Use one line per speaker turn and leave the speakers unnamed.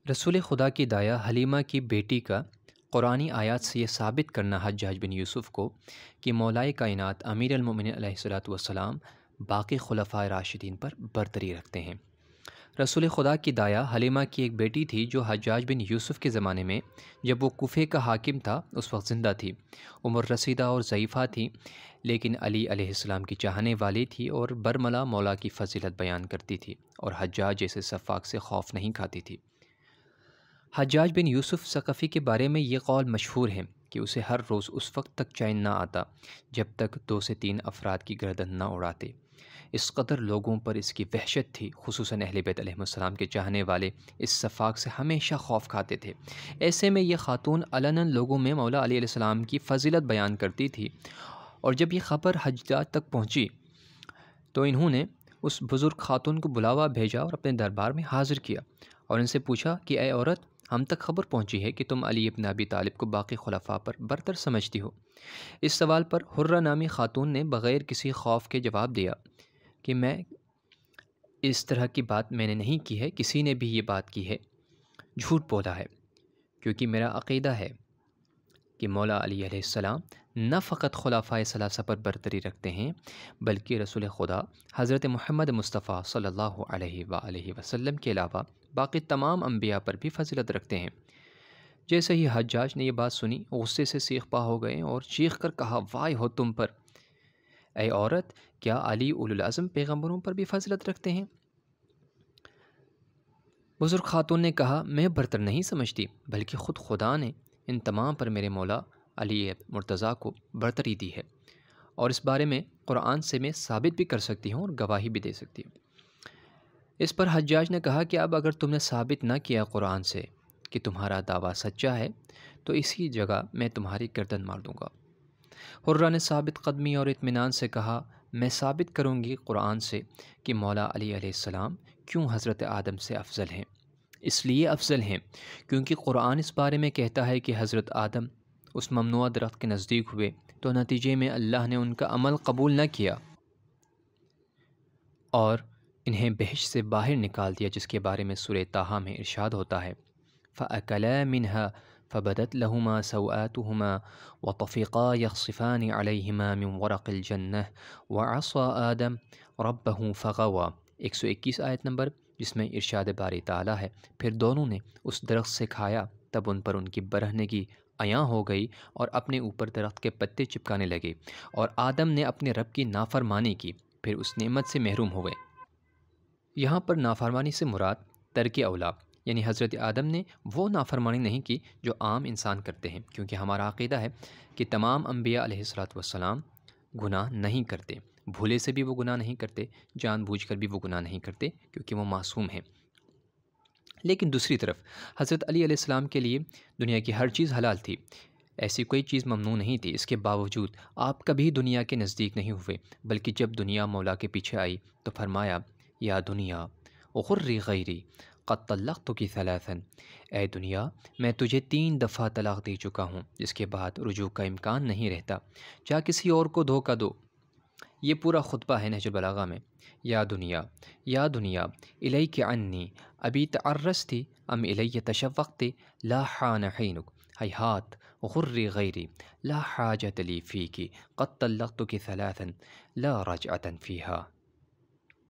رسول خدا کی دایا حلیمہ کی بیٹی کا قرآنی آیات سے یہ ثابت کرنا حجاج بن یوسف کو کہ مولائے کائنات امیر المومنین علیہ الصلوۃ والسلام باقی خلفائے راشدین پر برتری رکھتے ہیں۔ رسول خدا کی دایا حلیمہ کی ایک بیٹی تھی جو حجاج بن یوسف کے زمانے میں جب وہ کوفے کا حاکم تھا اس وقت زندہ تھی۔ عمر رسیدہ اور ضعیفہ تھی، لیکن علی علیہ السلام کی چاہنے والی تھی اور برملا مولا کی فضیلت بیان کرتی تھی اور حجاج جیسے سفاک سے خوف نہیں کھاتی تھی۔ حجاج بن یوسف ثقفی کے بارے میں یہ قول مشہور ہے کہ اسے ہر روز اس وقت تک چین نہ آتا جب تک 2 سے 3 افراد کی گردن نہ اڑاتے۔ اس قدر لوگوں پر اس کی وحشت تھی، خصوصاً اہل بیت علیہ السلام کے چاہنے والے اس سفاک سے ہمیشہ خوف کھاتے تھے۔ ایسے میں یہ خاتون علناً لوگوں میں مولا علی علیہ السلام کی فضیلت بیان کرتی تھی، اور جب یہ خبر حجاج تک پہنچی تو انہوں نے اس بزرگ خاتون کو بلاوا بھیجا اور اپنے دربار میں حاضر کیا اور ان سے پوچھا کہ اے عورت، ہم تک خبر پہنچی ہے کہ تم علی ابن ابی طالب کو باقی خلفاء پر برتر سمجھتی ہو۔ اس سوال پر حرہ نامی خاتون نے بغیر کسی خوف کے جواب دیا کہ میں اس طرح کی بات میں نے نہیں کی ہے، کسی نے بھی یہ بات کی ہے جھوٹ بولا ہے، کیونکہ میرا عقیدہ ہے کہ مولا علی علیہ السلام نہ فقط خلفائے ثلاثہ پر برتری رکھتے ہیں بلکہ رسول خدا حضرت محمد مصطفیٰ صلی اللہ علیہ وآلہ وسلم کے علاوہ باقی تمام انبیاء پر بھی فضیلت رکھتے ہیں۔ جیسے ہی حجاج نے یہ بات سنی غصے سے سیخ پا ہو گئے اور چیخ کر کہا، وائے ہو تم پر! اے عورت، کیا علی اولو العزم پیغمبروں پر بھی فضیلت رکھتے ہیں؟ بزرگ خاتون نے کہا، میں برتر نہیں سمجھتی بلکہ خود خدا نے ان تمام پر میرے مولا علی مرتضیٰ کو برتری دی ہے، اور اس بارے میں قرآن سے میں ثابت بھی کر سکتی ہوں اور گواہی بھی دے سکتی ہوں۔ اس پر حجاج نے کہا کہ اب اگر تم نے ثابت نہ کیا قرآن سے کہ تمہارا دعویٰ سچا ہے تو اسی جگہ میں تمہاری گردن مار دوں گا۔ حرہ نے ثابت قدمی اور اطمینان سے کہا، میں ثابت کروں گی قرآن سے کہ مولا علی علیہ السلام کیوں حضرت آدم سے افضل ہیں۔ اس لیے افضل ہیں کیونکہ قرآن اس بارے میں کہتا ہے کہ حضرت آدم اس ممنوع درخت کے نزدیک ہوئے تو نتیجے میں اللہ نے ان کا عمل قبول نہ کیا اور انہیں بہشت سے باہر نکال دیا، جس کے بارے میں سورہ طٰہٰ میں ارشاد ہوتا ہے، فَأَكَلَا مِنْهَا فَبَدَتْ لَهُمَا سَوْآتُهُمَا وَطَفِقَا يَخْصِفَانِ عَلَيْهِمَا مِنْ وَرَقِ الْجَنَّةِ وَعَصَىٰ آدَمَ رَبَّهُ فَغَوَىٰ 121 آیت نمبر، جس میں ارشاد باری تعالیٰ ہے، پھر دونوں نے اس درخت سے کھایا تب ان پر ان کی برہنگی عیاں ہو گئی اور اپنے اوپر درخت کے پتے چپکانے لگے، اور آدم نے اپنے رب کی نافرمانی کی، پھر اس نعمت سے محروم ہوئے۔ یہاں پر نافرمانی سے مراد ترک اولا، یعنی حضرت آدم نے وہ نافرمانی نہیں کی جو عام انسان کرتے ہیں، کیونکہ ہمارا عقیدہ ہے کہ تمام انبیاء علیہ الصلوۃ والسلام گناہ نہیں کرتے، بھولے سے بھی وہ گناہ نہیں کرتے، جان بوجھ کر بھی وہ گناہ نہیں کرتے، کیونکہ وہ معصوم ہیں۔ لیکن دوسری طرف حضرت علی علیہ السلام کے لیے دنیا کی ہر چیز حلال تھی، ایسی کوئی چیز ممنوع نہیں تھی۔ اس کے باوجود آپ کبھی دنیا کے نزدیک نہیں ہوئے، بلکہ جب دنیا مولا کے پیچھے آئی تو فرمایا، یا دنیا غری غیری قد طلقتک ثلاثا، اے دنیا میں تجھے 3 دفعہ طلاق دے چکا ہوں، جس کے بعد رجوع کا امکان نہیں رہتا، جا کسی اور کو دھوکہ دو۔ یہ پورا خطبہ ہے نہج البلاغہ میں، یا دنیا الیک عنی ابی تعرستی ام الی تشوقتی لا حان حینک ہیہات غری غیری لا حاجت لی فیکی قد طلقتک ثلاثا لا رجعة فیہا۔